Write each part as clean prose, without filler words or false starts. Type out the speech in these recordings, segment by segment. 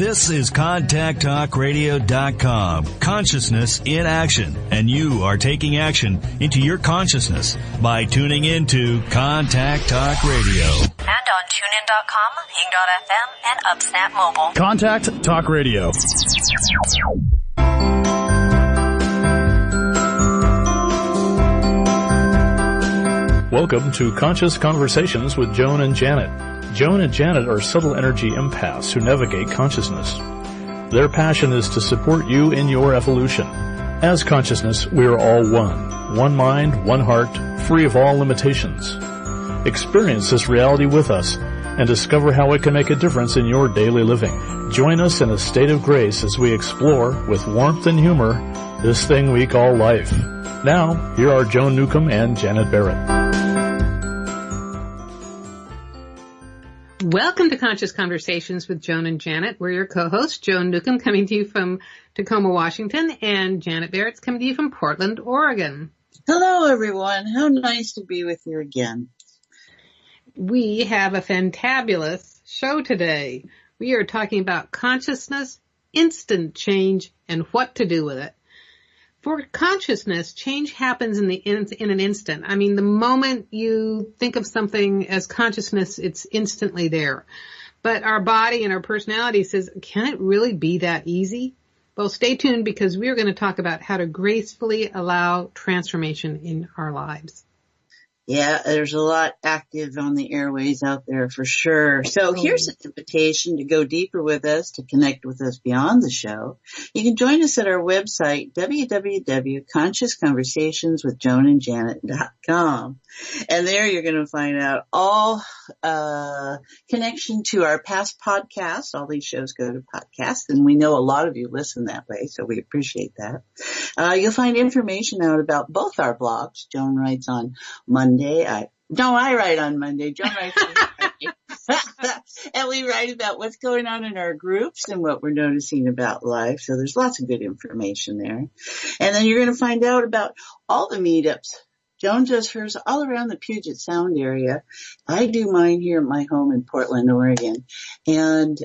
This is ContactTalkRadio.com, consciousness in action, and you are taking action into your consciousness by tuning into Contact Talk Radio. And on TuneIn.com, Hing.fm, and UpSnap Mobile. Contact Talk Radio. Welcome to Conscious Conversations with Joan and Janet. Joan and Janet are subtle energy empaths who navigate consciousness. Their passion is to support you in your evolution. As consciousness, we are all one. One mind, one heart, free of all limitations. Experience this reality with us and discover how it can make a difference in your daily living. Join us in a state of grace as we explore, with warmth and humor, this thing we call life. Now, here are Joan Newcomb and Janet Barrett. Welcome to Conscious Conversations with Joan and Janet. We're your co-hosts, Joan Newcomb coming to you from Tacoma, Washington, and Janet Barrett's coming to you from Portland, Oregon. Hello, everyone. How nice to be with you again. We have a fantabulous show today. We are talking about consciousness, instant change, and what to do with it. For consciousness, change happens in an instant. I mean, the moment you think of something as consciousness, it's instantly there. But our body and our personality says, can it really be that easy? Well, stay tuned because we're going to talk about how to gracefully allow transformation in our lives. Yeah, there's a lot active on the airways out there for sure. So here's an invitation to go deeper with us, to connect with us beyond the show. You can join us at our website, www.consciousconversationswithjoanandjanet.com. And there you're going to find out all connection to our past podcasts. All these shows go to podcasts, and we know a lot of you listen that way, so we appreciate that. You'll find information out about both our blogs. Joan writes on Monday. I write on Monday. Joan writes on Friday. And we write about what's going on in our groups and what we're noticing about life. So there's lots of good information there. And then you're going to find out about all the meetups. Joan does hers all around the Puget Sound area. I do mine here at my home in Portland, Oregon. And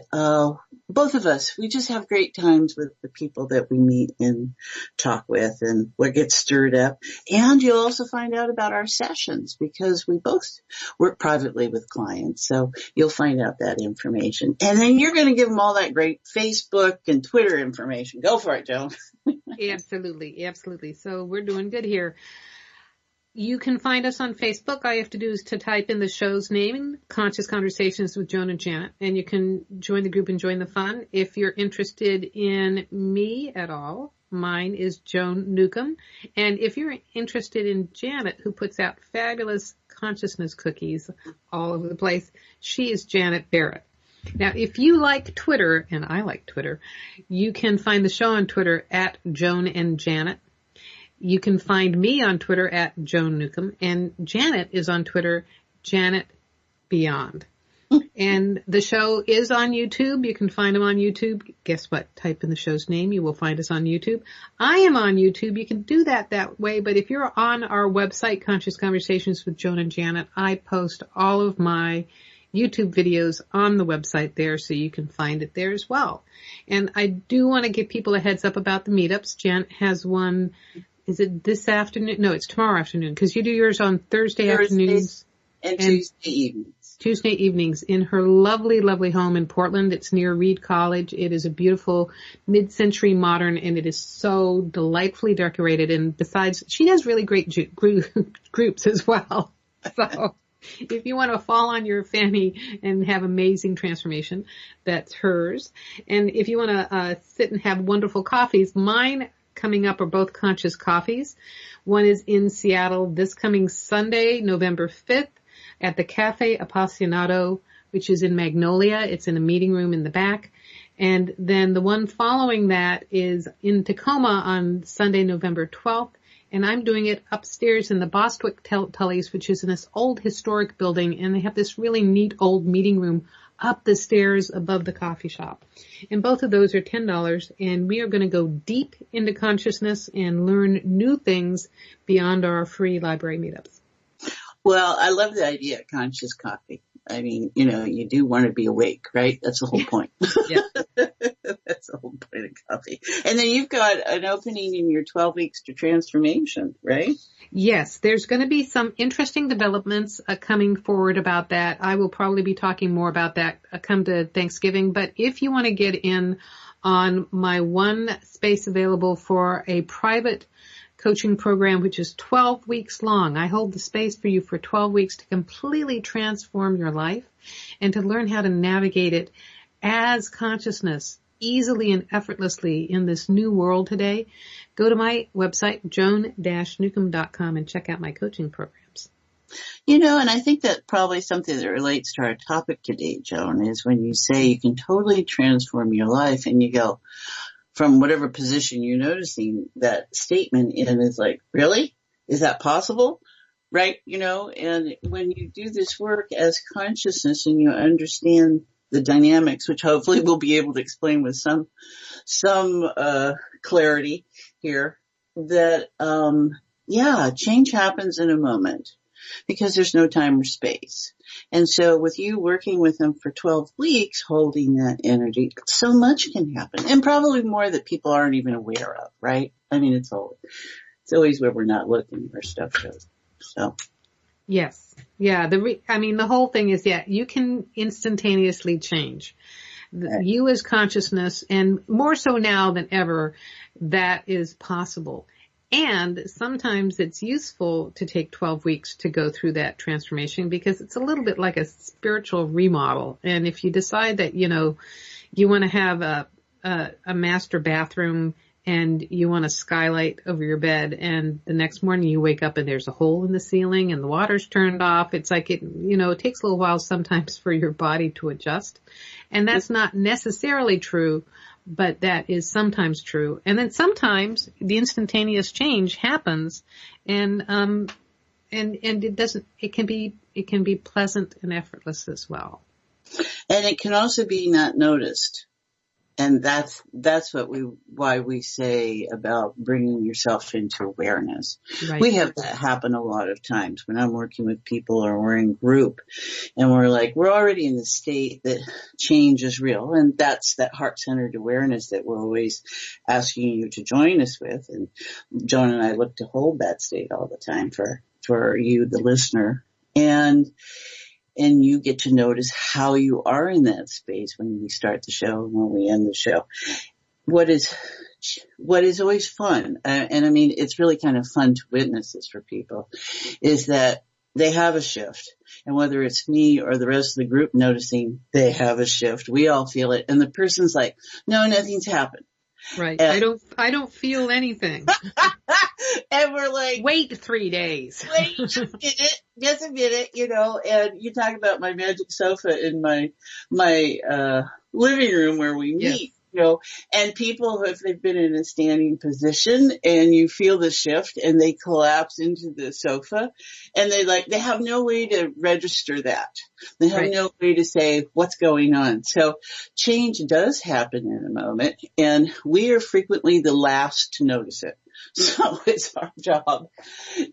both of us, we just have great times with the people that we meet and talk with and what gets stirred up. And you'll also find out about our sessions because we both work privately with clients. So you'll find out that information. And then you're going to give them all that great Facebook and Twitter information. Go for it, Joan. Absolutely, absolutely. So we're doing good here. You can find us on Facebook. All you have to do is to type in the show's name, Conscious Conversations with Joan and Janet, and you can join the group and join the fun. If you're interested in me at all, mine is Joan Newcomb. And if you're interested in Janet, who puts out fabulous consciousness cookies all over the place, she is Janet Barrett. Now, if you like Twitter, and I like Twitter, you can find the show on Twitter at Joan and Janet. You can find me on Twitter at Joan Newcomb, and Janet is on Twitter, Janet Beyond. And the show is on YouTube. You can find them on YouTube. Guess what? Type in the show's name. You will find us on YouTube. I am on YouTube. You can do that way. But if you're on our website, Conscious Conversations with Joan and Janet, I post all of my YouTube videos on the website there, so you can find it there as well. And I do want to give people a heads up about the meetups. Janet has one. Is it this afternoon? No, it's tomorrow afternoon, because you do yours on Thursdays afternoons and Tuesday evenings. Tuesday evenings in her lovely, lovely home in Portland. It's near Reed College. It is a beautiful mid-century modern, and it is so delightfully decorated. And besides, she does really great groups as well. So if you want to fall on your fanny and have amazing transformation, that's hers. And if you want to sit and have wonderful coffees, mine coming up are both conscious coffees. One is in Seattle this coming Sunday, November 5th, at the Cafe Appassionato, which is in Magnolia. It's in a meeting room in the back. And then the one following that is in Tacoma on Sunday, November 12th. And I'm doing it upstairs in the Bostwick Tullies, which is in this old historic building. And they have this really neat old meeting room up the stairs above the coffee shop. And both of those are $10. And we are going to go deep into consciousness and learn new things beyond our free library meetups. Well, I love the idea of conscious coffee. I mean, you do want to be awake, right? That's the whole point. Yeah. cold pint of coffee. And then you've got an opening in your 12 weeks to transformation, right? Yes, there's going to be some interesting developments coming forward about that. I will probably be talking more about that come to Thanksgiving. But if you want to get in on my one space available for a private coaching program, which is 12 weeks long, I hold the space for you for 12 weeks to completely transform your life and to learn how to navigate it as consciousness easily and effortlessly in this new world today. Go to my website, joan-newcomb.com, and check out my coaching programs. You know, and I think that probably something that relates to our topic today, Joan, is when you say you can totally transform your life and you go from whatever position you're noticing that statement in is like, really? Is that possible? Right? You know, and when you do this work as consciousness and you understand the dynamics, which hopefully we'll be able to explain with some clarity here, that, change happens in a moment because there's no time or space. And so with you working with them for 12 weeks, holding that energy, so much can happen, and probably more that people aren't even aware of, right? I mean, it's always where we're not looking where stuff goes. So. Yes. Yeah. The whole thing is, you can instantaneously change. Right. You as consciousness, and more so now than ever, that is possible. And sometimes it's useful to take 12 weeks to go through that transformation because it's a little bit like a spiritual remodel. And if you decide that, you want to have a master bathroom and you want a skylight over your bed, and the next morning you wake up and there's a hole in the ceiling and the water's turned off, it's like it takes a little while sometimes for your body to adjust. And that's not necessarily true, but that is sometimes true. And then sometimes the instantaneous change happens, and it can be pleasant and effortless as well. And it can also be not noticed. And that's why we say about bringing yourself into awareness. Right. We have that happen a lot of times when I'm working with people or we're in group and we're already in the state that change is real. And that's that heart-centered awareness that we're always asking you to join us with. And Joan and I look to hold that state all the time for you, the listener. And you get to notice how you are in that space when we start the show and when we end the show. What is always fun, and I mean, it's really kind of fun to witness this for people, is that they have a shift. And whether it's me or the rest of the group noticing they have a shift, we all feel it. And the person's like, no, nothing's happened. Right. I don't feel anything. And we're like, wait 3 days. Wait just a minute, and you talk about my magic sofa in my living room where we meet, and people, if they've been in a standing position and you feel the shift and they collapse into the sofa and they have no way to register that. They have no way to say what's going on. So change does happen in a moment, and we are frequently the last to notice it. So it's our job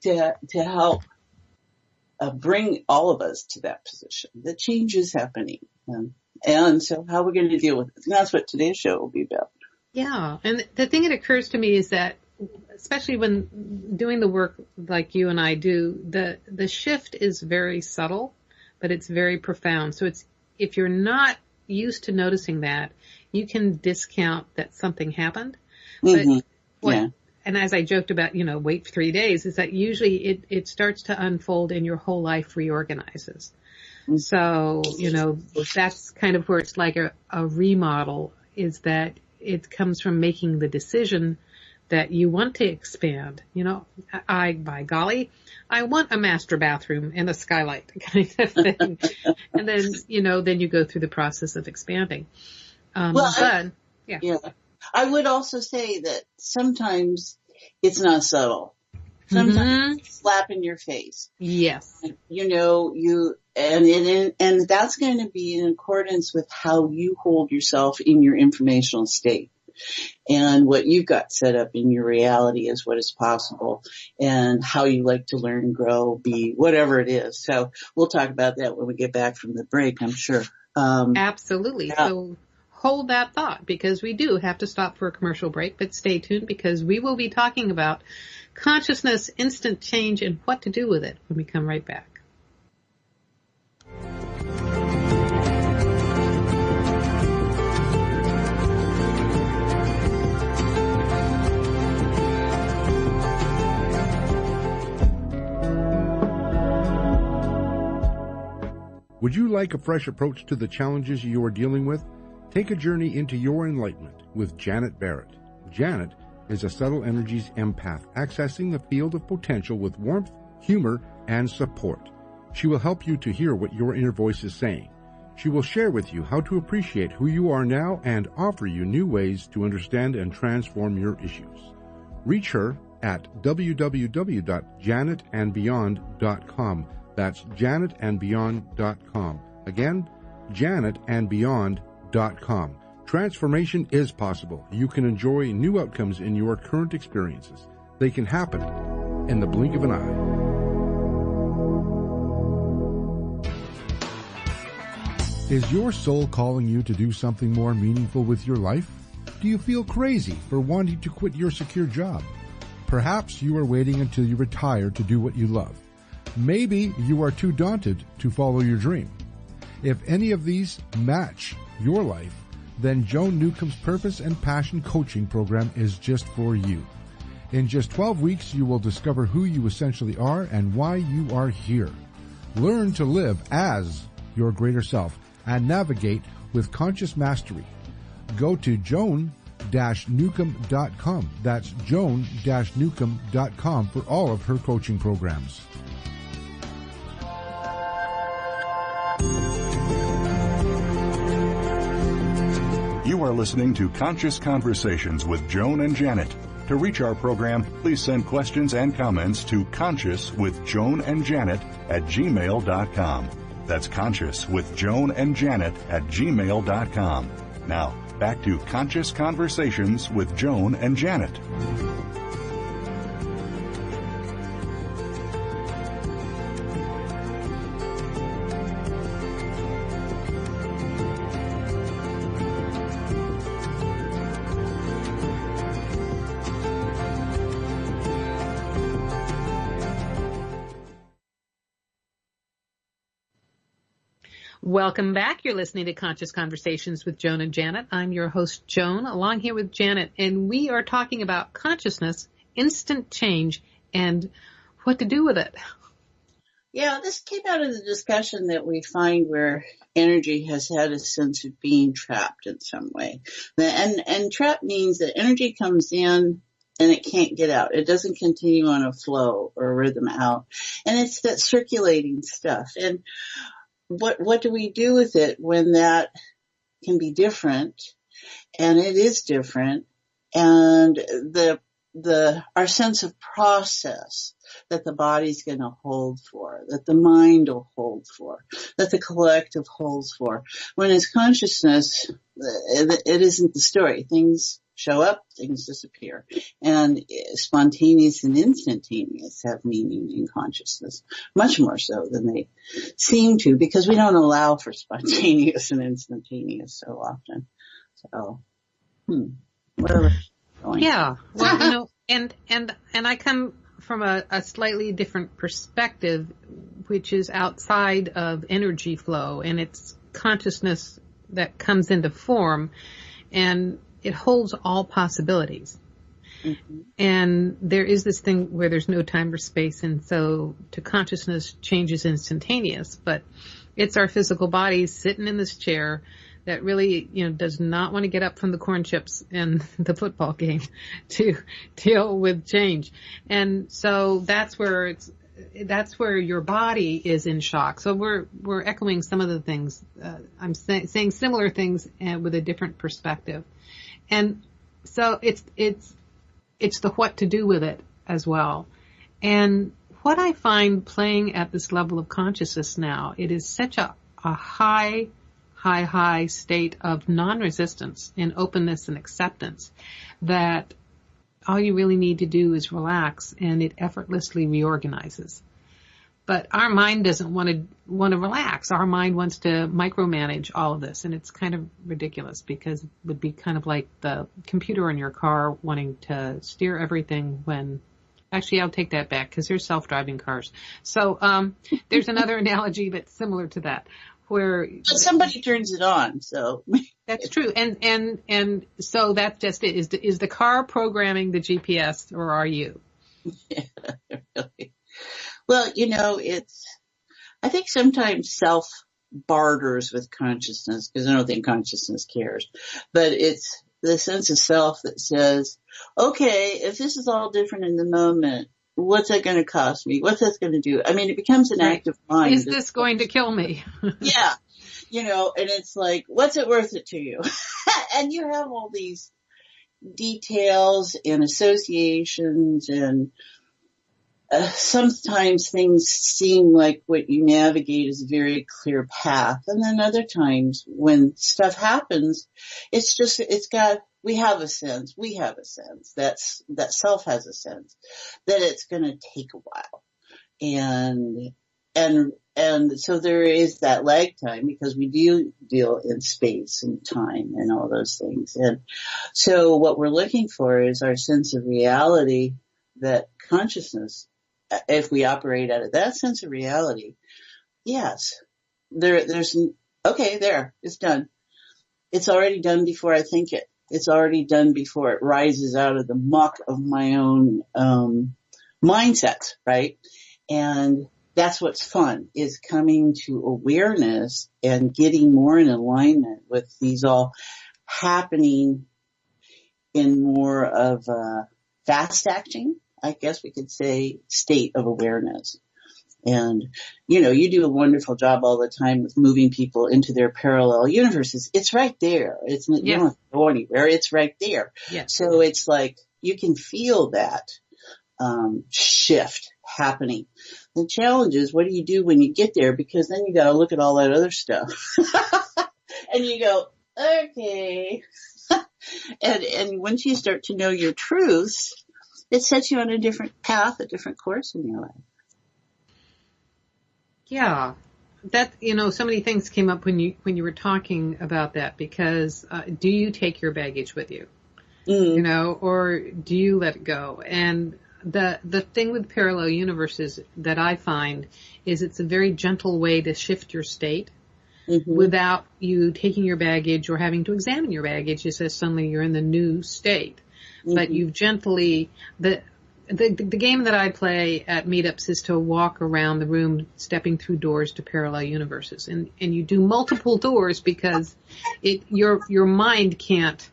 to help bring all of us to that position. The change is happening. And so how we're going to deal with it. And that's what today's show will be about. Yeah. And the thing that occurs to me is that, especially when doing the work like you and I do, the shift is very subtle, but it's very profound. So if you're not used to noticing that, you can discount that something happened. But and as I joked about, wait 3 days, is that usually it starts to unfold and your whole life reorganizes. So, that's kind of where it's like a remodel, is that it comes from making the decision that you want to expand. By golly, I want a master bathroom and a skylight kind of thing. And then, then you go through the process of expanding. I would also say that sometimes it's not subtle. Sometimes it's a slap in your face. Yes. And that's going to be in accordance with how you hold yourself in your informational state. And what you've got set up in your reality is what is possible, and how you like to learn, grow, be, whatever it is. So we'll talk about that when we get back from the break, I'm sure. Absolutely. Yeah. So hold that thought, because we do have to stop for a commercial break, but stay tuned because we will be talking about consciousness, instant change, and what to do with it when we come right back. Would you like a fresh approach to the challenges you are dealing with? Take a journey into your enlightenment with Janet Barrett. Janet is a subtle energies empath, accessing the field of potential with warmth, humor, and support. She will help you to hear what your inner voice is saying. She will share with you how to appreciate who you are now and offer you new ways to understand and transform your issues. Reach her at www.janetandbeyond.com. That's janetandbeyond.com. Again, janetandbeyond.com. Transformation is possible. You can enjoy new outcomes in your current experiences. They can happen in the blink of an eye. Is your soul calling you to do something more meaningful with your life? Do you feel crazy for wanting to quit your secure job? Perhaps you are waiting until you retire to do what you love. Maybe you are too daunted to follow your dream. If any of these match your life, then Joan Newcomb's Purpose and Passion Coaching Program is just for you. In just 12 weeks, you will discover who you essentially are and why you are here. Learn to live as your greater self and navigate with conscious mastery. Go to joan-newcomb.com. That's joan-newcomb.com for all of her coaching programs. You are listening to Conscious Conversations with Joan and Janet. To reach our program, please send questions and comments to consciouswithjoanandjanet@gmail.com. That's consciouswithjoanandjanet@gmail.com. Now, back to Conscious Conversations with Joan and Janet. Welcome back. You're listening to Conscious Conversations with Joan and Janet. I'm your host, Joan, along here with Janet, and we are talking about consciousness, instant change, and what to do with it. Yeah, this came out of the discussion that we find where energy has had a sense of being trapped in some way. And trap means that energy comes in and it can't get out. It doesn't continue on a flow or a rhythm out. And it's that circulating stuff. And what do we do with it when that can be different? And it is different. And our sense of process that the body's going to hold for, that the mind will hold for, that the collective holds for. When it's consciousness, it isn't the story. Things show up, things disappear. And spontaneous and instantaneous have meaning in consciousness, much more so than they seem to, because we don't allow for spontaneous and instantaneous so often. So, whatever. Yeah, well, and I come from a slightly different perspective, which is outside of energy flow, and it's consciousness that comes into form, and it holds all possibilities. Mm-hmm. And there is this thing where there's no time or space, and so to consciousness, change is instantaneous, but it's our physical body sitting in this chair that really, does not want to get up from the corn chips and the football game to deal with change. And so that's where your body is in shock. So we're echoing some of the things. I'm saying similar things with a different perspective. And so it's the what to do with it as well. And what I find playing at this level of consciousness now, it is such a high state of non-resistance and openness and acceptance that all you really need to do is relax and it effortlessly reorganizes. But our mind doesn't want to relax. Our mind wants to micromanage all of this, and it's kind of ridiculous because it would be kind of like the computer in your car wanting to steer everything when. Actually, I'll take that back because there's self-driving cars. So there's another analogy that's similar to that, where but somebody turns it on. So that's true, and so that's just it. Is the car programming the GPS, or are you? Yeah, really. Well, I think sometimes self barters with consciousness because I don't think consciousness cares, but it's the sense of self that says, okay, if this is all different in the moment, what's that going to cost me? What's that going to do? I mean, it becomes an active mind. Is this going to kill me? Yeah. And it's like, what's it worth it to you? And you have all these details and associations and sometimes things seem like what you navigate is a very clear path. And then other times when stuff happens, we have a sense that self has a sense that it's going to take a while. And so there is that lag time because we do deal in space and time and all those things. And so what we're looking for is our sense of reality, that consciousness. If we operate out of that sense of reality, yes, there's it's done. It's already done before I think it. It's already done before it rises out of the muck of my own mindset, right? And that's what's fun, is coming to awareness and getting more in alignment with these all happening in more of a fast acting, I guess we could say, state of awareness. And, you do a wonderful job all the time with moving people into their parallel universes. It's right there. You don't have to go anywhere. It's right there. Yes. So it's like you can feel that shift happening. The challenge is, what do you do when you get there? Because then you got to look at all that other stuff. And you go, okay. And once you start to know your truths, it sets you on a different path, a different course in your life. Yeah, that, so many things came up when you were talking about that, because do you take your baggage with you, or do you let it go? And the thing with parallel universes that I find is it's a very gentle way to shift your state without you taking your baggage or having to examine your baggage. It says suddenly you're in the new state. But you've gently, the game that I play at meetups is to walk around the room, stepping through doors to parallel universes, and you do multiple doors because your mind can't,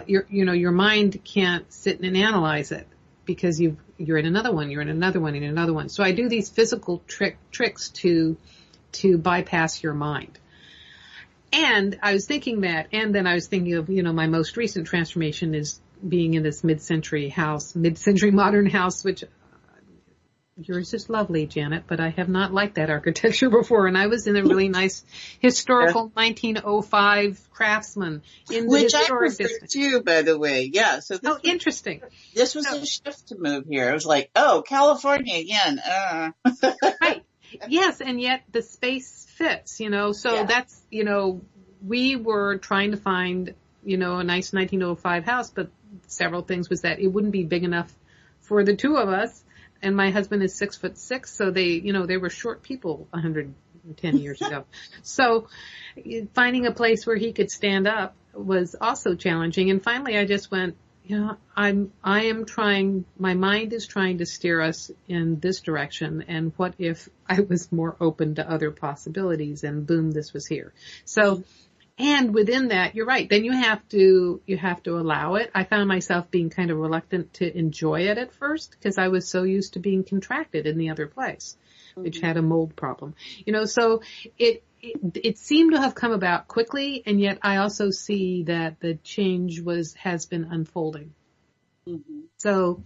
your mind can't sit and analyze it because you're in another one, you're in another one, in another one. So I do these physical tricks to bypass your mind. And I was thinking that, and then I was thinking of, my most recent transformation is being in this mid-century modern house, which yours is lovely, Janet, but I have not liked that architecture before. And I was in a really nice historical 1905 Craftsman in the historic district. Too, by the way. Yeah. So interesting. This was a shift to move here. I was like, oh, California again. Right. Yes, and yet the space fits, so that's, we were trying to find, a nice 1905 house, but several things was that it wouldn't be big enough for the two of us. And my husband is 6'6", so they were short people 110 years ago. So finding a place where he could stand up was also challenging. And finally I just went, I am trying, my mind is trying to steer us in this direction. And what if I was more open to other possibilities, and boom, this was here. So, and within that, you're right. Then you have to allow it. I found myself being kind of reluctant to enjoy it at first because I was so used to being contracted in the other place, which had a mold problem. So it seemed to have come about quickly, and yet I also see that the change has been unfolding. Mm-hmm. So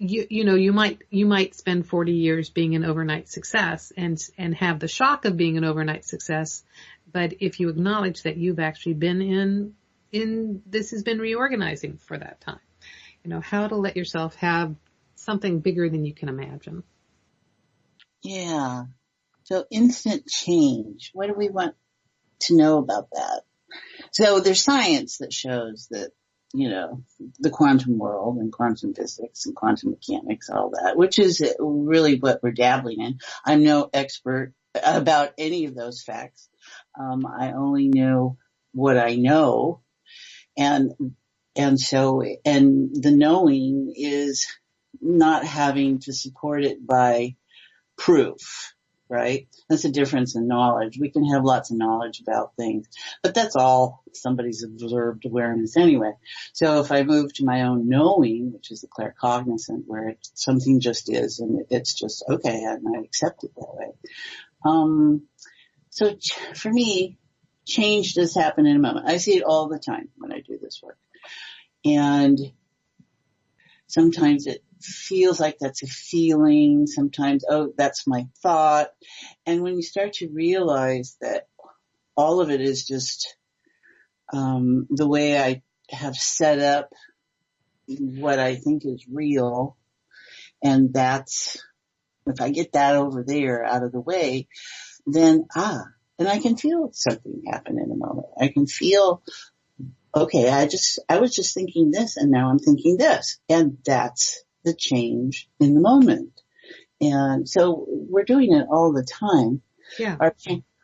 you might spend 40 years being an overnight success and have the shock of being an overnight success. But if you acknowledge that you've actually been this has been reorganizing for that time, how to let yourself have something bigger than you can imagine. Yeah. So instant change. What do we want to know about that? So there's science that shows that, the quantum world and quantum physics and quantum mechanics, all that, which is really what we're dabbling in. I'm no expert about any of those facts. I only know what I know. And the knowing is not having to support it by proof, right? That's a difference in knowledge. We can have lots of knowledge about things, but that's all somebody's observed awareness anyway. So if I move to my own knowing, which is the claircognizant, where something just is and it's just okay, and I accept it that way. So for me, change does happen in a moment. I see it all the time when I do this work. And sometimes it feels like that's a feeling. Sometimes, that's my thought. And when you start to realize that all of it is just the way I have set up what I think is real, and that's, if I get that over there out of the way, then, and I can feel something happen in a moment. I can feel, okay, I was just thinking this and now I'm thinking this. And that's the change in the moment. And so we're doing it all the time. Yeah.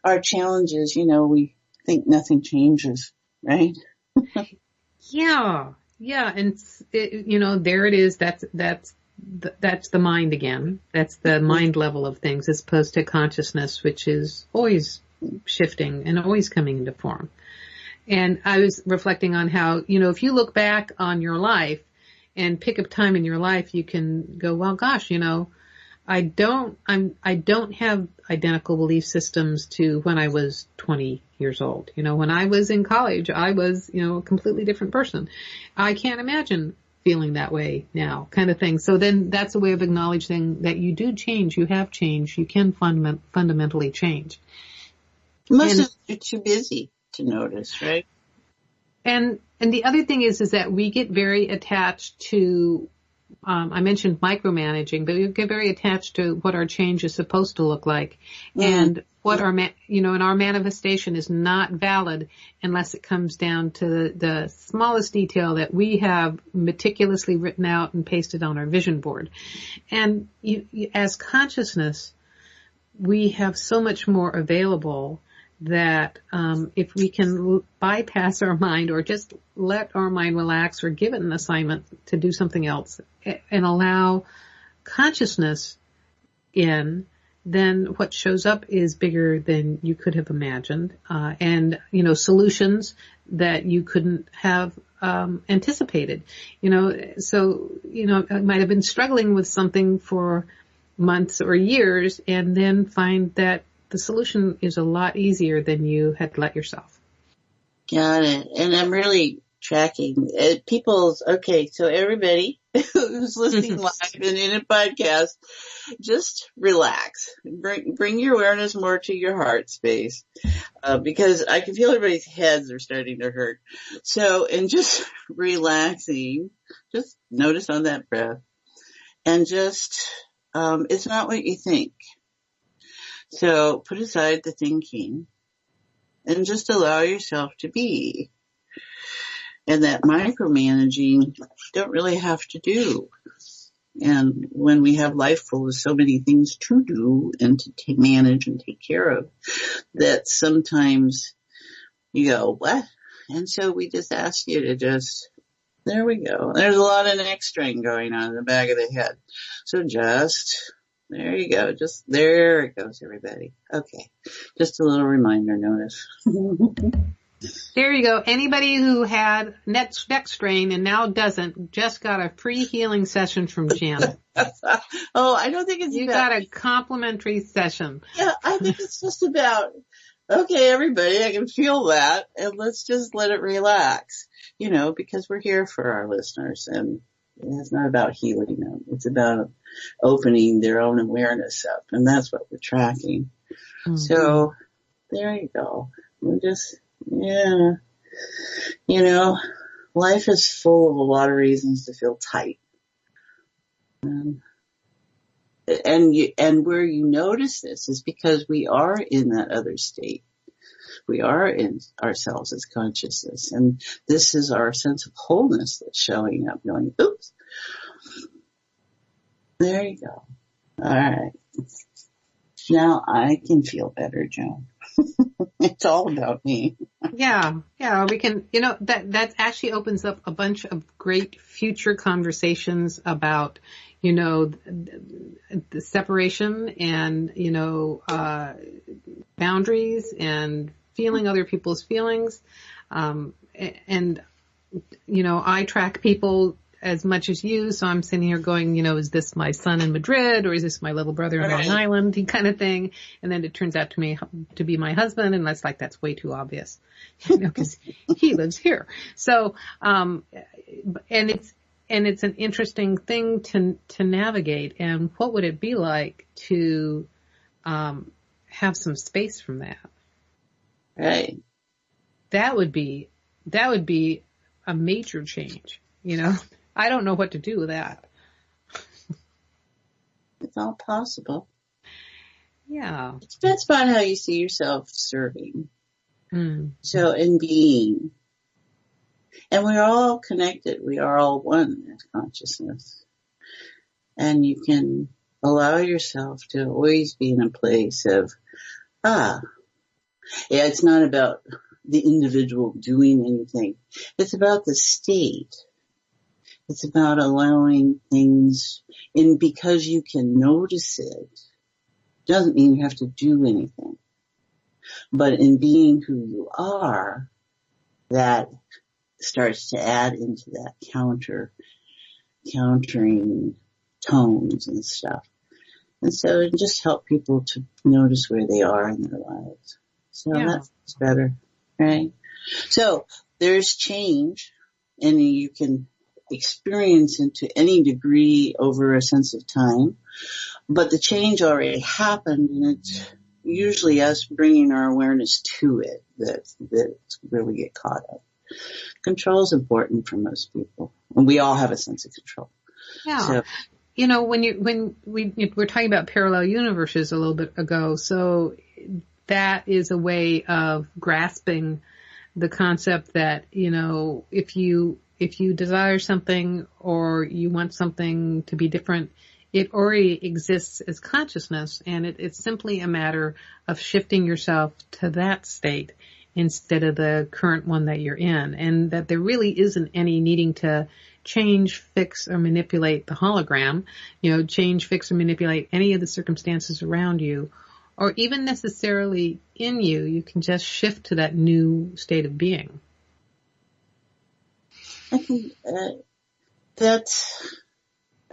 Our challenge is, we think nothing changes, right? Yeah. Yeah. And there it is. That's the mind again. That's the mind level of things, as opposed to consciousness, which is always shifting and always coming into form. And I was reflecting on how, if you look back on your life and pick a time in your life, you can go, well, gosh, I don't have identical belief systems to when I was 20 years old. When I was in college, I was, a completely different person. I can't imagine feeling that way now, kind of thing. So then that's a way of acknowledging that you do change, you have changed, you can fundamentally change. Most of you're too busy to notice, right? And the other thing is that we get very attached to, I mentioned micromanaging, but we get very attached to what our change is supposed to look like. Mm-hmm. And what our, and our manifestation is not valid unless it comes down to the smallest detail that we have meticulously written out and pasted on our vision board. And as consciousness, we have so much more available that if we can bypass our mind or just let our mind relax or give it an assignment to do something else and allow consciousness in, then what shows up is bigger than you could have imagined, and solutions that you couldn't have anticipated. So I might have been struggling with something for months or years and then find that the solution is a lot easier than you had let yourself. Got it. And I'm really tracking okay, so everybody who's listening live and in a podcast, just relax. Bring your awareness more to your heart space, because I can feel everybody's heads are starting to hurt. So, and just relaxing, just notice on that breath and just, it's not what you think. So put aside the thinking and just allow yourself to be. And that micromanaging you don't really have to do. And when we have life full of so many things to do and to manage and take care of, that sometimes you go, what? And so we just ask you to there we go. There's a lot of neck strain going on in the back of the head. So there you go. Just there it goes, everybody. Okay. Just a little reminder notice. There you go. Anybody who had neck strain and now doesn't just got a free healing session from Janet. Oh, I don't think it's you got a complimentary session. Yeah, I think it's just about, okay, everybody, I can feel that, and let's just let it relax, because we're here for our listeners, and it's not about healing them. It's about opening their own awareness up, and that's what we're tracking. Mm-hmm. So there you go. We're just, life is full of a lot of reasons to feel tight. and where you notice this is because we are in that other state. We are in ourselves as consciousness, and this is our sense of wholeness that's showing up, going, oops. There you go. All right. Now I can feel better, Joan. It's all about me. Yeah, we can, that actually opens up a bunch of great future conversations about, the separation and, boundaries and feeling other people's feelings. And, I track people as much as you, so I'm sitting here going, is this my son in Madrid or is this my little brother in Long Island, kind of thing. And then it turns out to be my husband, and that's way too obvious, because he lives here. So, and it's an interesting thing to navigate. And what would it be like to have some space from that? Right. That would be a major change, I don't know what to do with that. It's all possible. Yeah. It depends upon how you see yourself serving. Mm. So, in being. And we're all connected. We are all one as consciousness. And you can allow yourself to always be in a place of, it's not about the individual doing anything. It's about the state. It's about allowing things in, because you can notice it. Doesn't mean you have to do anything. But in being who you are, that starts to add into that countering tones and stuff. And so it just help people to notice where they are in their lives. So that's better, right? So there's change, and you can experience into any degree over a sense of time, but the change already happened, and it's usually us bringing our awareness to it that's where we get caught up. Control is important for most people, and we all have a sense of control. Yeah. So, when we were talking about parallel universes a little bit ago, so that is a way of grasping the concept that, if you desire something or you want something to be different, it already exists as consciousness, and it's simply a matter of shifting yourself to that state instead of the current one that you're in, and that there really isn't any needing to change, fix, or manipulate the hologram, change, fix, or manipulate any of the circumstances around you, or even necessarily in you. You can just shift to that new state of being. I think that's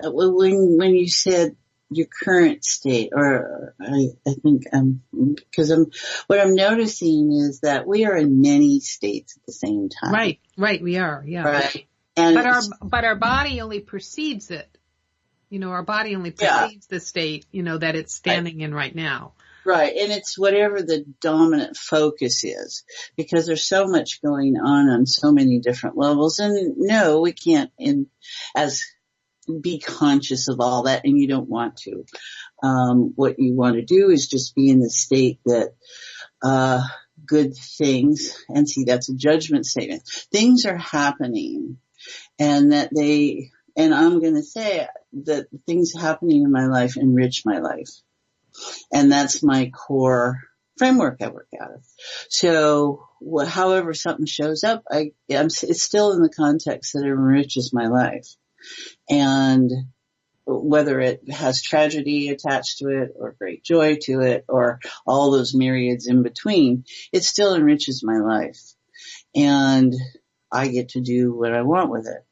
when you said your current state, or I think because what I'm noticing is that we are in many states at the same time. Right, we are, yeah. Right, and but our body only perceives it. Our body only perceives the state, that it's standing in right now. Right, and it's whatever the dominant focus is, because there's so much going on so many different levels. And no, we can't be conscious of all that, and you don't want to. What you want to do is just be in the state that good things, and see, that's a judgment statement. Things are happening, and and I'm going to say that things happening in my life enrich my life. And that's my core framework I work out of. So however something shows up, it's still in the context that it enriches my life. And whether it has tragedy attached to it or great joy to it or all those myriads in between, it still enriches my life. And I get to do what I want with it.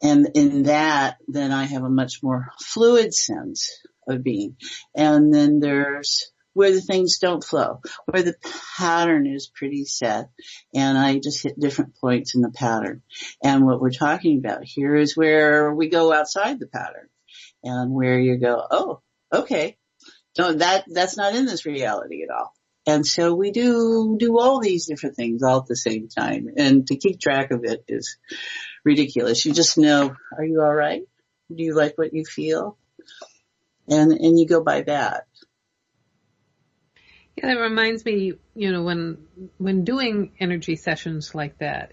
And in that, then I have a much more fluid sense of being. And then there's where the things don't flow, where the pattern is pretty set, and I just hit different points in the pattern. And what we're talking about here is where we go outside the pattern, and where you go, oh, okay, that's not in this reality at all. And so we do all these different things all at the same time, and to keep track of it is ridiculous. You just know, are you all right? Do you like what you feel? And you go by that. Yeah, that reminds me, when doing energy sessions like that,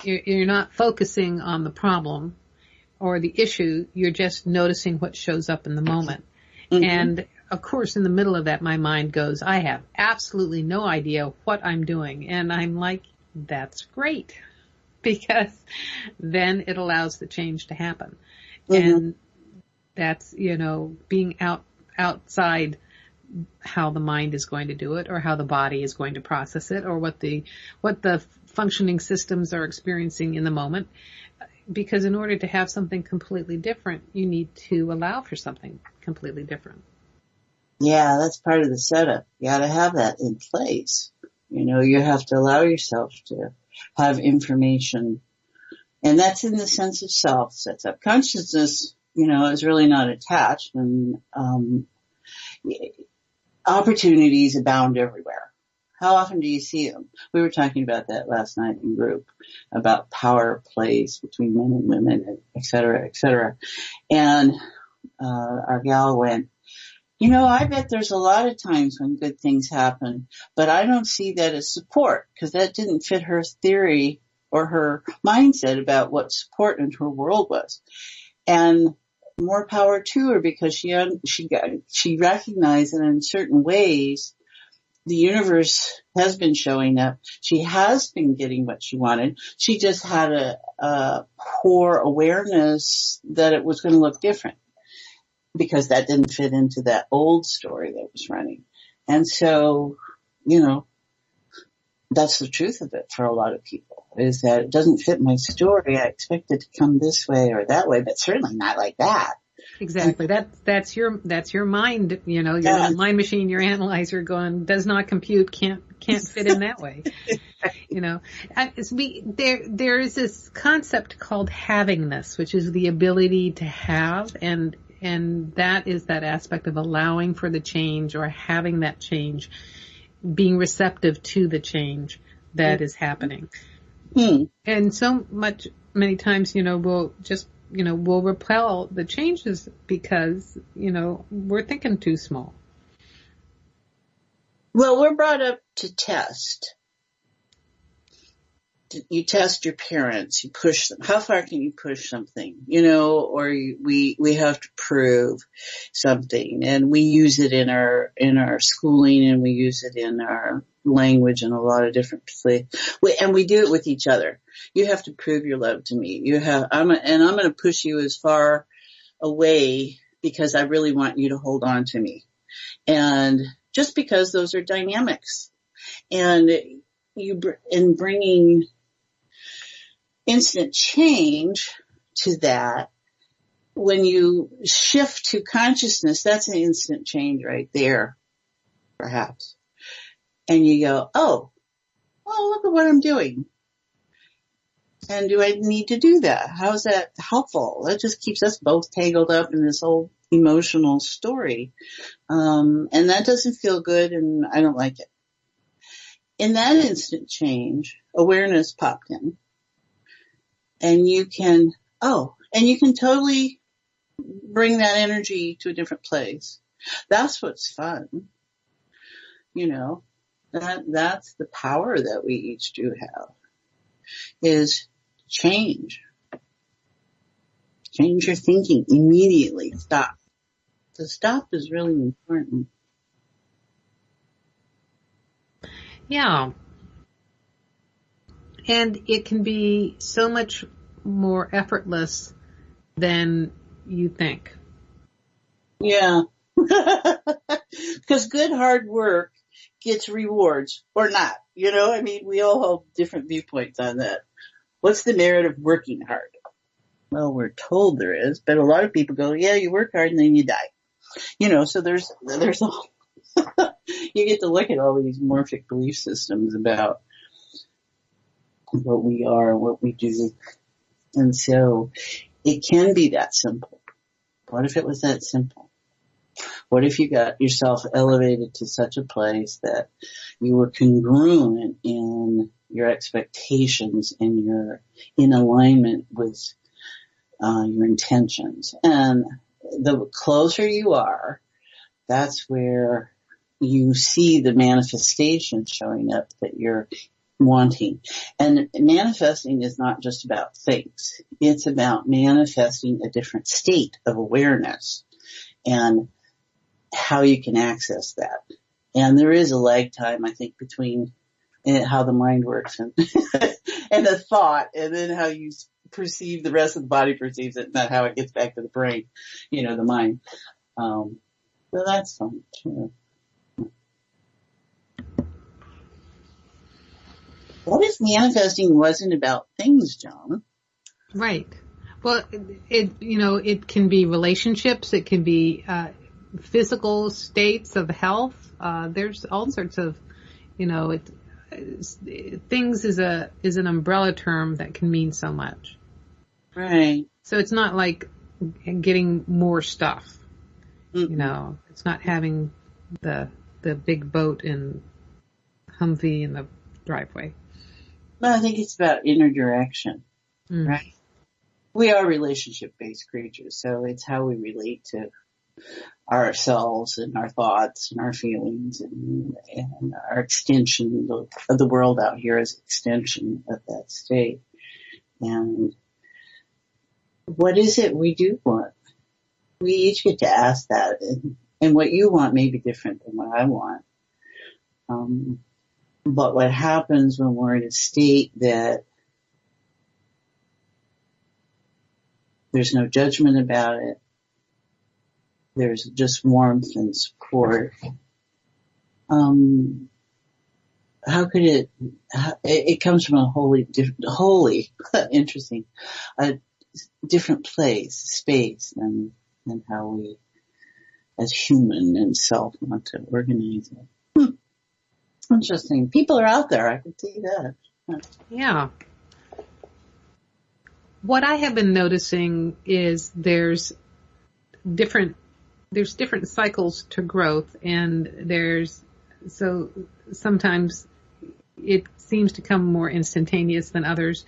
you're not focusing on the problem or the issue. You're just noticing what shows up in the moment. Mm-hmm. And of course, in the middle of that, my mind goes, I have absolutely no idea what I'm doing. And I'm like, that's great, because then it allows the change to happen. Mm-hmm. And that's, being outside how the mind is going to do it, or how the body is going to process it, or what the functioning systems are experiencing in the moment. Because in order to have something completely different, you need to allow for something completely different. Yeah, that's part of the setup. You got to have that in place. You have to allow yourself to have information. And that's in the sense of self sets up. Consciousness, is really not attached, and opportunities abound everywhere. How often do you see them? We were talking about that last night in group, about power plays between men and women, and et cetera, et cetera. And our gal went, I bet there's a lot of times when good things happen, but I don't see that as support, because that didn't fit her theory or her mindset about what support in her world was. And more power to her, because she recognized that in certain ways the universe has been showing up. She has been getting what she wanted. She just had a poor awareness that it was going to look different, because that didn't fit into that old story that was running. And so, that's the truth of it for a lot of people, is that it doesn't fit my story. I expect it to come this way or that way, but certainly not like that. Exactly. That's your mind, your little mind machine, your analyzer going, does not compute, can't fit in that way. There is this concept called havingness, which is the ability to have, and that is that aspect of allowing for the change, or having that change, being receptive to the change that is happening. And many times, we'll just, we'll repel the changes because, we're thinking too small. Well, we're brought up to test. You test your parents, you push them. How far can you push something, or we have to prove something, and we use it in our schooling, and we use it in our language in a lot of different places. And we do it with each other. You have to prove your love to me. I'm going to push you as far away because I really want you to hold on to me. And just because those are dynamics, and in bringing instant change to that, when you shift to consciousness, that's an instant change right there, perhaps. And you go, oh, well, look at what I'm doing. And do I need to do that? How is that helpful? That just keeps us both tangled up in this old emotional story. And that doesn't feel good, and I don't like it. In that instant change, awareness popped in. And you can totally bring that energy to a different place. That's what's fun. That's the power that we each do have, is change. Change your thinking immediately. Stop. The stop is really important. Yeah. And it can be so much more effortless than you think. Yeah. Because good hard work gets rewards, or not. We all hold different viewpoints on that. What's the merit of working hard? Well, we're told there is, but a lot of people go, yeah, you work hard and then you die. So there's all, you get to look at all these morphic belief systems about what we are, what we do. And so it can be that simple. What if it was that simple? What if you got yourself elevated to such a place that you were congruent in your expectations and you're in alignment with your intentions? And the closer you are, that's where you see the manifestation showing up that you're wanting. And manifesting is not just about things. It's about manifesting a different state of awareness and how you can access that. And there is a lag time, I think, between how the mind works and, and the thought, and then how you perceive, the rest of the body perceives it, not how it gets back to the brain, the mind. So that's fun too. What if manifesting wasn't about things, Joan? Right. Well, it can be relationships. It can be physical states of health. There's all sorts of, things is an umbrella term that can mean so much. Right. So it's not like getting more stuff. Mm-hmm. It's not having the big boat in Humvee in the driveway. Well, I think it's about inner direction, right? We are relationship-based creatures, so it's how we relate to ourselves and our thoughts and our feelings and our extension of the world out here as an extension of that state. And what is it we do want? We each get to ask that, and what you want may be different than what I want. But what happens when we're in a state that there's no judgment about it, there's just warmth and support, how could it comes from a interesting, a different space than how we as human and self want to organize it. Interesting. People are out there. I can see that. Yeah. What I have been noticing is there's different cycles to growth, and so sometimes it seems to come more instantaneous than others.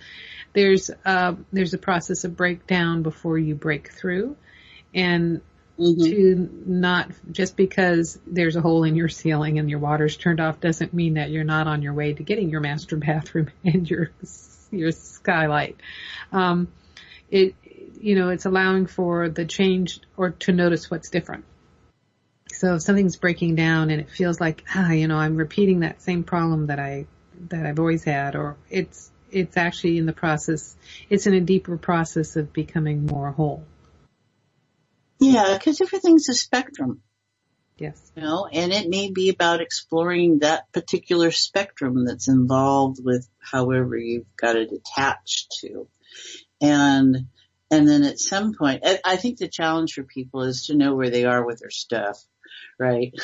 There's a process of breakdown before you break through, and to not, just because there's a hole in your ceiling and your water's turned off doesn't mean that you're not on your way to getting your master bathroom and your skylight. It's allowing for the change or to notice what's different. So if something's breaking down and it feels like, I'm repeating that same problem that I've always had, or it's actually in the process, it's in a deeper process of becoming more whole. Yeah, because everything's a spectrum. Yes. And it may be about exploring that particular spectrum that's involved with however you've got it attached to. And then at some point, I think the challenge for people is to know where they are with their stuff, right?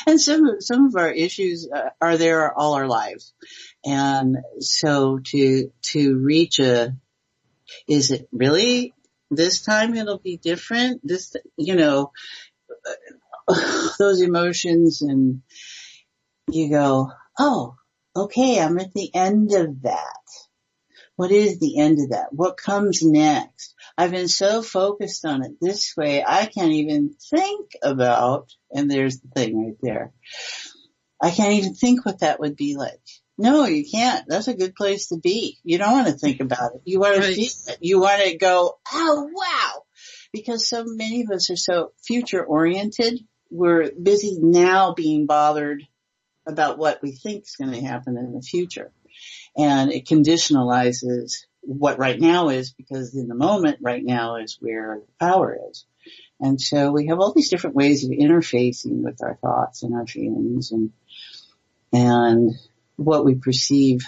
And some of our issues are there all our lives. And so to reach is it really this time it'll be different? Those emotions, and you go, oh, okay, I'm at the end of that. What is the end of that? What comes next? I've been so focused on it this way, I can't even think about, and there's the thing right there. I can't even think what that would be like. No, you can't. That's a good place to be. You don't want to think about it. You want to feel it. You want to go, oh, wow. Because so many of us are so future oriented. We're busy now being bothered about what we think is going to happen in the future. And it conditionalizes what right now is, because in the moment right now is where the power is. And so we have all these different ways of interfacing with our thoughts and our feelings and what we perceive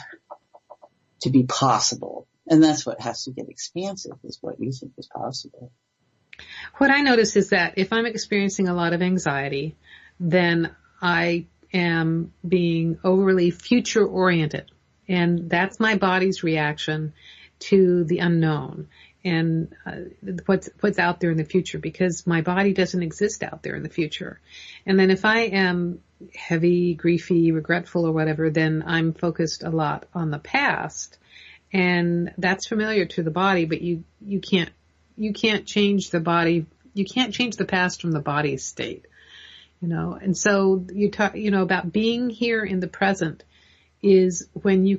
to be possible. And that's what has to get expansive, is what you think is possible. What I notice is that if I'm experiencing a lot of anxiety, then I am being overly future oriented. And that's my body's reaction to the unknown and what's out there in the future, because my body doesn't exist out there in the future. And then if I am heavy, griefy, regretful or whatever, then I'm focused a lot on the past, and that's familiar to the body, but you can't change the body can't change the past from the body's state, and so you talk, about being here in the present is when you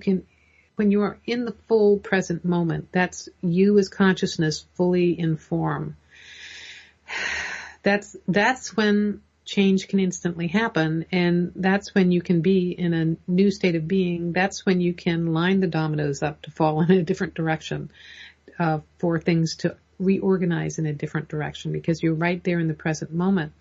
are in the full present moment. That's you as consciousness fully in form. That's when change can instantly happen, and that's when you can be in a new state of being. That's when you can line the dominoes up to fall in a different direction, for things to reorganize in a different direction, because you're right there in the present moment.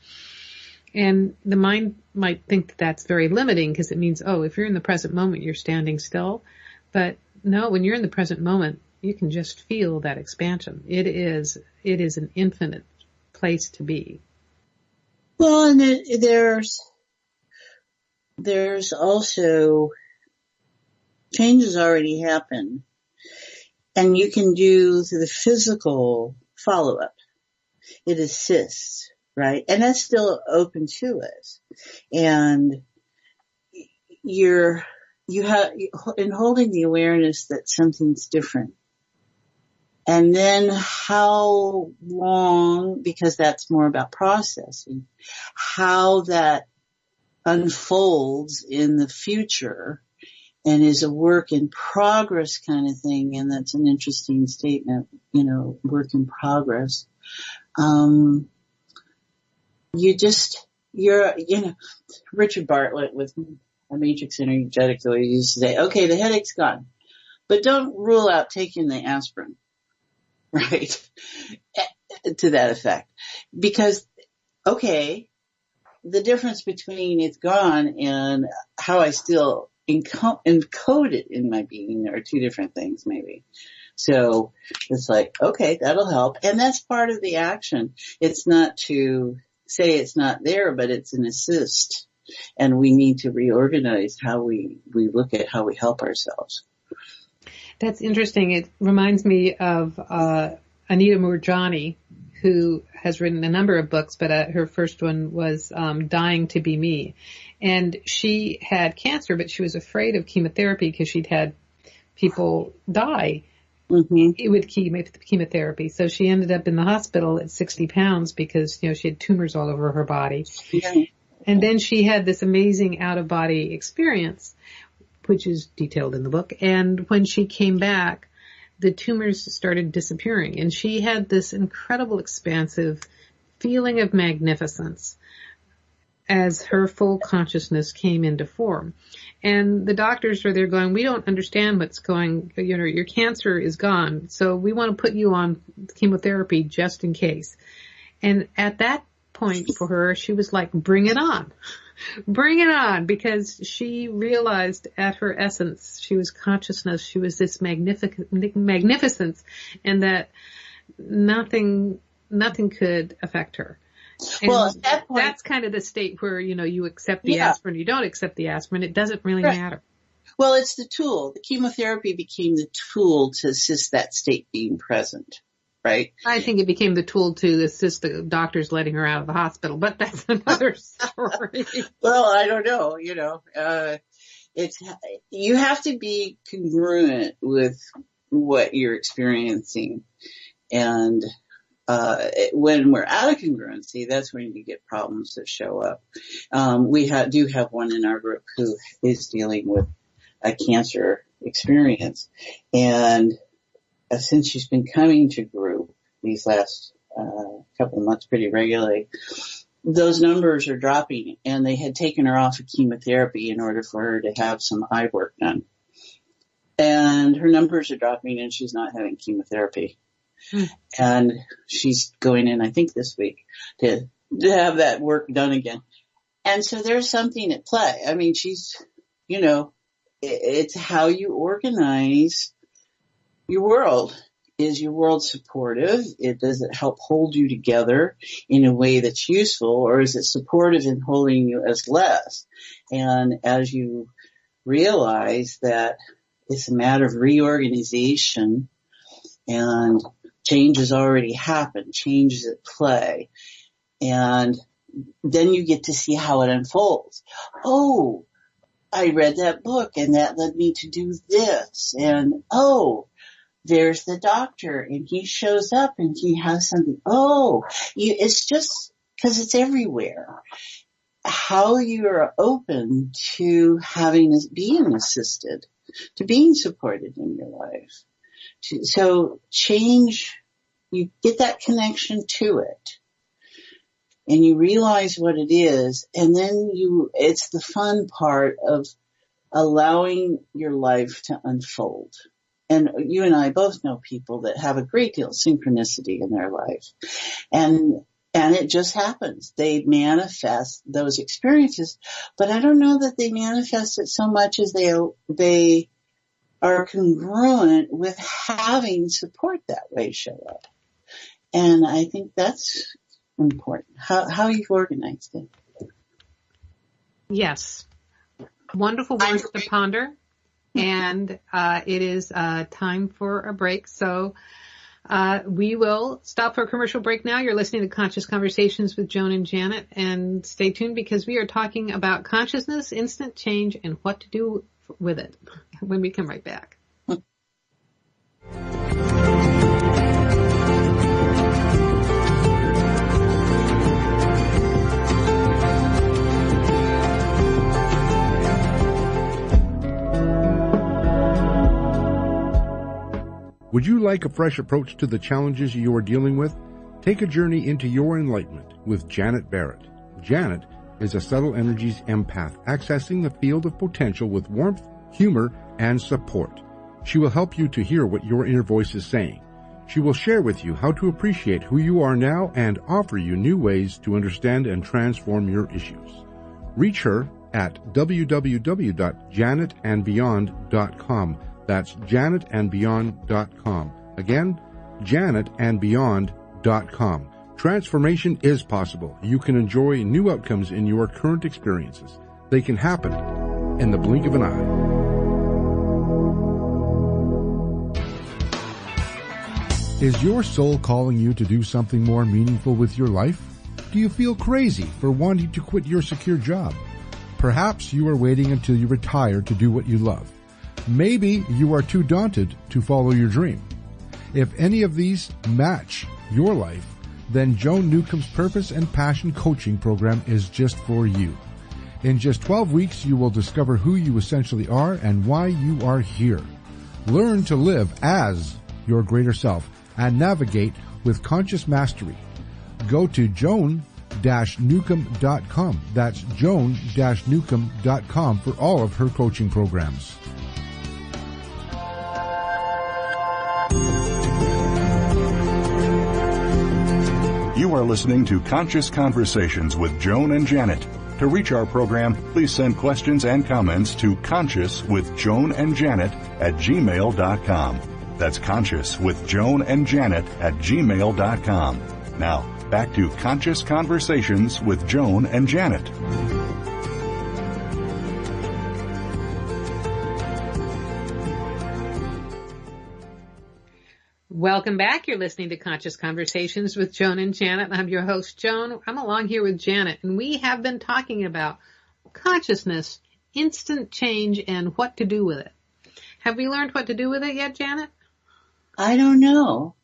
And the mind might think that that's very limiting, because it means, if you're in the present moment, you're standing still. But no, when you're in the present moment, you can just feel that expansion. It is an infinite place to be. Well, and there's also changes already happen, and you can do the physical follow-up. It assists, right? And that's still open to us. And you have, in holding the awareness that something's different. And then how long, because that's more about processing, how that unfolds in the future and is a work in progress kind of thing. And that's an interesting statement, work in progress. Richard Bartlett with a matrix energetic always used to say, okay, the headache's gone, but don't rule out taking the aspirin. Right? To that effect. Because, the difference between it's gone and how I still encode it in my being are two different things, maybe. So it's like, okay, that'll help. And that's part of the action. It's not to say it's not there, but it's an assist. And we need to reorganize how we look at how we help ourselves. That's interesting. It reminds me of Anita Moorjani, who has written a number of books, but her first one was Dying to Be Me. And she had cancer, but she was afraid of chemotherapy because she'd had people die with chemotherapy. So she ended up in the hospital at 60 pounds because, she had tumors all over her body. Yeah. And then she had this amazing out-of-body experience, which is detailed in the book. And when she came back, the tumors started disappearing. And she had this incredible expansive feeling of magnificence as her full consciousness came into form. And the doctors are there going, we don't understand what's going, your cancer is gone. So we want to put you on chemotherapy just in case. And at that point for her, she was like, bring it on. Bring it on, because she realized at her essence, she was consciousness, she was this magnificence, and that nothing could affect her. And well, at that point, that's kind of the state where, you accept the aspirin, you don't accept the aspirin, it doesn't really matter. Well, it's the tool. The chemotherapy became the tool to assist that state being present. Right? I think it became the tool to assist the doctors letting her out of the hospital, but that's another story. Well, I don't know, you have to be congruent with what you're experiencing. And, when we're out of congruency, that's when you get problems that show up. We do have one in our group who is dealing with a cancer experience, and since she's been coming to group these last couple of months pretty regularly, those numbers are dropping, and they had taken her off of chemotherapy in order for her to have some eye work done. And her numbers are dropping, and she's not having chemotherapy. And she's going in, I think, this week to have that work done again. And so there's something at play. I mean, she's, it's how you organize your world. Is your world supportive? Does it help hold you together in a way that's useful, or is it supportive in holding you as less? And as you realize that it's a matter of reorganization and change has already happened, change is at play, and then you get to see how it unfolds. Oh, I read that book and that led me to do this, and there's the doctor and he shows up and he has something. It's just because it's everywhere. How you are open to being assisted, to being supported in your life. So change, you get that connection to it and you realize what it is. And then it's the fun part of allowing your life to unfold. And you and I both know people that have a great deal of synchronicity in their life. And it just happens. They manifest those experiences, but I don't know that they manifest it so much as they are congruent with having support that way show up. And I think that's important, how you've organized it. Yes. Wonderful words to ponder. And it is time for a break. So we will stop for a commercial break now. You're listening to Conscious Conversations with Joan and Janet. And stay tuned because we are talking about consciousness, instant change, and what to do with it when we come right back. Would you like a fresh approach to the challenges you are dealing with? Take a journey into your enlightenment with Janet Barrett. Janet is a subtle energies empath accessing the field of potential with warmth, humor, and support. She will help you to hear what your inner voice is saying. She will share with you how to appreciate who you are now and offer you new ways to understand and transform your issues. Reach her at www.janetandbeyond.com. That's janetandbeyond.com. Again, janetandbeyond.com. Transformation is possible. You can enjoy new outcomes in your current experiences. They can happen in the blink of an eye. Is your soul calling you to do something more meaningful with your life? Do you feel crazy for wanting to quit your secure job? Perhaps you are waiting until you retire to do what you love. Maybe you are too daunted to follow your dream. If any of these match your life, then Joan Newcomb's Purpose and Passion Coaching Program is just for you. In just 12 weeks, you will discover who you essentially are and why you are here. Learn to live as your greater self and navigate with conscious mastery. Go to joan-newcomb.com. That's joan-newcomb.com for all of her coaching programs. You are listening to Conscious Conversations with Joan and Janet. To reach our program, please send questions and comments to consciouswithjoanandjanet@gmail.com. That's consciouswithjoanandjanet@gmail.com. Now, back to Conscious Conversations with Joan and Janet. Welcome back. You're listening to Conscious Conversations with Joan and Janet. I'm your host, Joan. I'm along here with Janet, and we have been talking about consciousness, instant change, and what to do with it. Have we learned what to do with it yet, Janet? I don't know.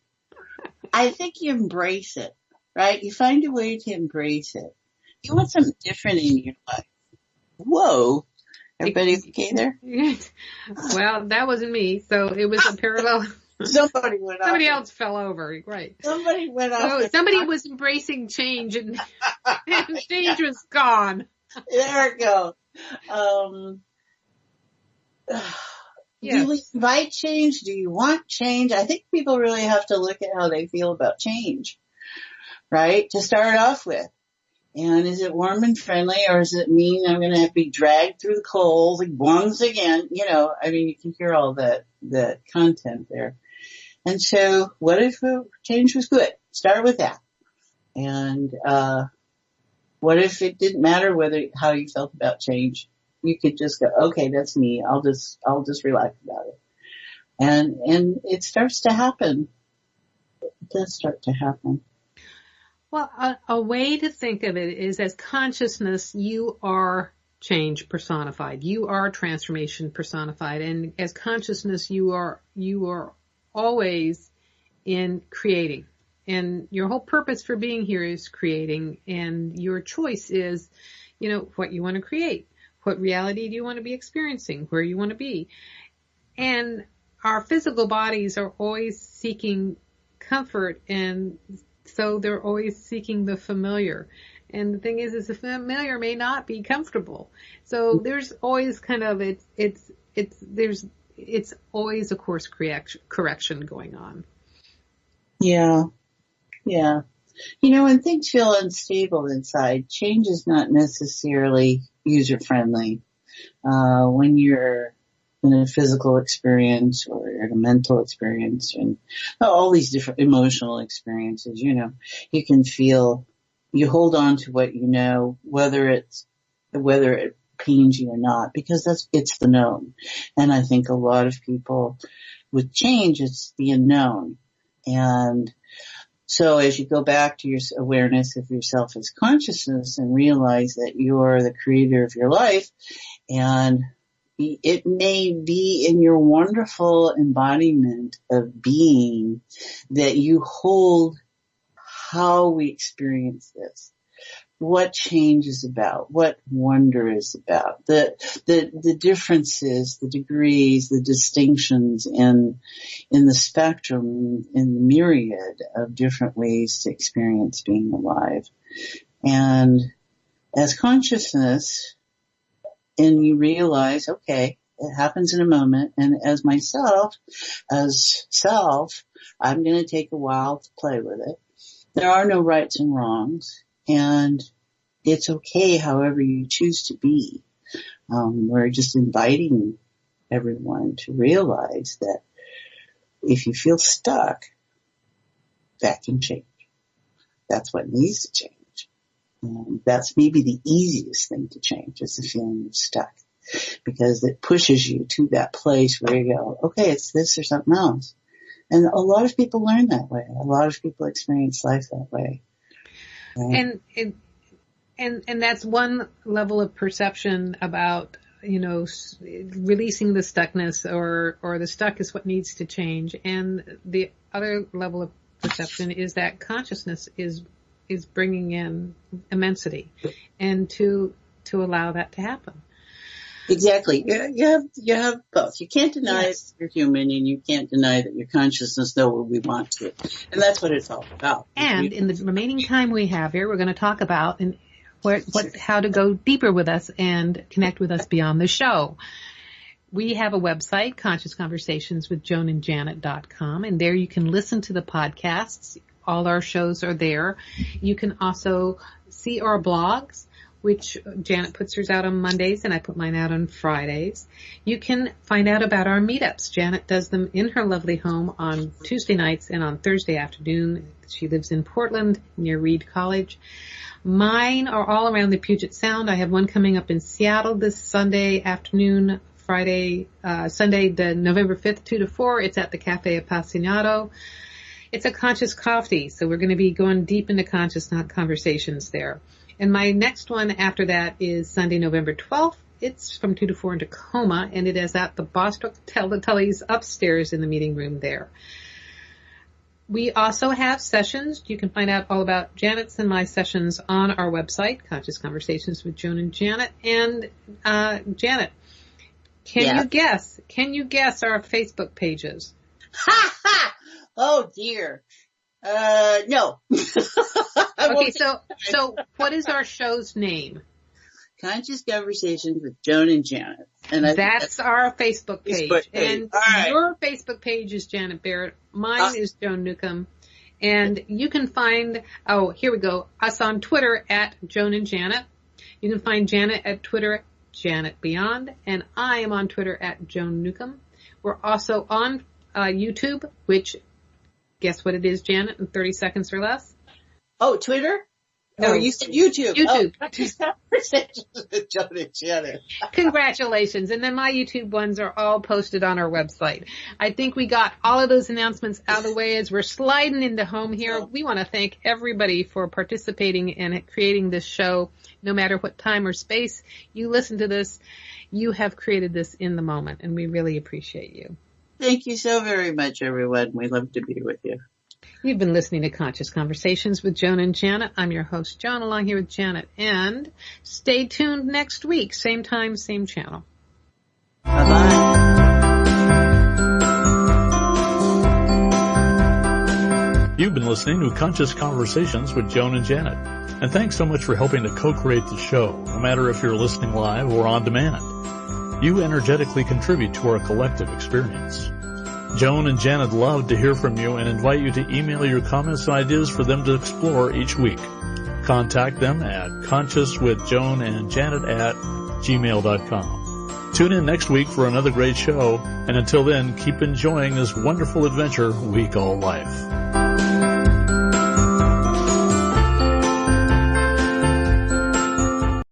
I think you embrace it, right? You find a way to embrace it. You want something different in your life. Whoa. Everybody okay there? Well, that wasn't me, so it was a parallel. Somebody went off. Somebody else fell over, right? Somebody went off. Somebody was embracing change, and change was gone. There it goes. Yes. Do we invite change? Do you want change? I think people really have to look at how they feel about change, right? To start off with. And is it warm and friendly, or does it mean I'm going to be dragged through the coals once again? You know, I mean, you can hear all that content there. And so what if change was good? Start with that. And what if it didn't matter how you felt about change? You could just go, okay, that's me. I'll just relax about it. And it starts to happen. It does start to happen. Well, a way to think of it is as consciousness, you are change personified. You are transformation personified. And as consciousness, you are always in creating. And your whole purpose for being here is creating. And your choice is, what you want to create. What reality do you want to be experiencing? Where you want to be? And our physical bodies are always seeking comfort, and so they're always seeking the familiar. And the thing is the familiar may not be comfortable. So there's always kind of, it's always a course correction going on. Yeah. Yeah. When things feel unstable inside, change is not necessarily user-friendly. When you're in a physical experience or in a mental experience and all these different emotional experiences, you can feel, you hold on to what you know, whether it pains you or not, because it's the known. And I think a lot of people with change, it's the unknown. And so as you go back to your awareness of yourself as consciousness and realize that you're the creator of your life, and it may be in your wonderful embodiment of being that you hold how we experience this, what change is about, what wonder is about, the differences, the degrees, the distinctions in the spectrum, in the myriad of different ways to experience being alive. And as consciousness, and you realize, okay, it happens in a moment, and as self, I'm going to take a while to play with it. There are no rights and wrongs, and it's okay however you choose to be. We're just inviting everyone to realize that if you feel stuck, that can change. That's what needs to change. That's maybe the easiest thing to change, is the feeling of stuck, because it pushes you to that place where you go, okay, it's this or something else. And a lot of people learn that way. A lot of people experience life that way. Right? And that's one level of perception about, releasing the stuckness, or the stuck is what needs to change. And the other level of perception is that consciousness is bringing in immensity, and to allow that to happen. Exactly. You have both. You can't deny that you're human, and you can't deny that your consciousness knows what we want to. And that's what it's all about. And in the remaining time we have here, we're going to talk about how to go deeper with us and connect with us beyond the show. We have a website, ConsciousConversationsWithJoanandJanet.com, and there you can listen to the podcasts. All our shows are there. You can also see our blogs, which Janet puts hers out on Mondays, and I put mine out on Fridays. You can find out about our meetups. Janet does them in her lovely home on Tuesday nights and on Thursday afternoon. She lives in Portland near Reed College. Mine are all around the Puget Sound. I have one coming up in Seattle this Sunday afternoon, Sunday, the November 5th, 2 to 4. It's at the Cafe Appassionato. It's a conscious coffee, so we're going to be going deep into conscious conversations there. And my next one after that is Sunday, November 12th. It's from 2 to 4 in Tacoma, and it is at the Bostock Tully's upstairs in the meeting room there. We also have sessions. You can find out all about Janet's and my sessions on our website, Conscious Conversations with Joan and Janet. And Janet, can you guess our Facebook pages? Ha ha! Oh dear. No. Okay, so what is our show's name? Conscious Conversations with Joan and Janet. And that's our Facebook page. And right. Your Facebook page is Janet Barrett. Mine is Joan Newcomb. And you can find, here we go, us on Twitter at Joan and Janet. You can find Janet at Twitter at Janet Beyond. And I am on Twitter at Joan Newcomb. We're also on YouTube, which, guess what it is, Janet, in 30 seconds or less? Oh, Twitter? No, you said YouTube. YouTube. Conversations with Joan and Janet. Congratulations. And then my YouTube ones are all posted on our website. I think we got all of those announcements out of the way as we're sliding into home here. We want to thank everybody for participating and creating this show. No matter what time or space you listen to this, you have created this in the moment, and we really appreciate you. Thank you so very much, everyone. We love to be with you. You've been listening to Conscious Conversations with Joan and Janet. I'm your host, Joan, along here with Janet. And stay tuned next week. Same time, same channel. Bye-bye. You've been listening to Conscious Conversations with Joan and Janet. And thanks so much for helping to co-create the show, no matter if you're listening live or on demand. You energetically contribute to our collective experience. Joan and Janet love to hear from you and invite you to email your comments and ideas for them to explore each week. Contact them at consciouswithjoanandjanet@gmail.com. Tune in next week for another great show, and until then, keep enjoying this wonderful adventure we call life.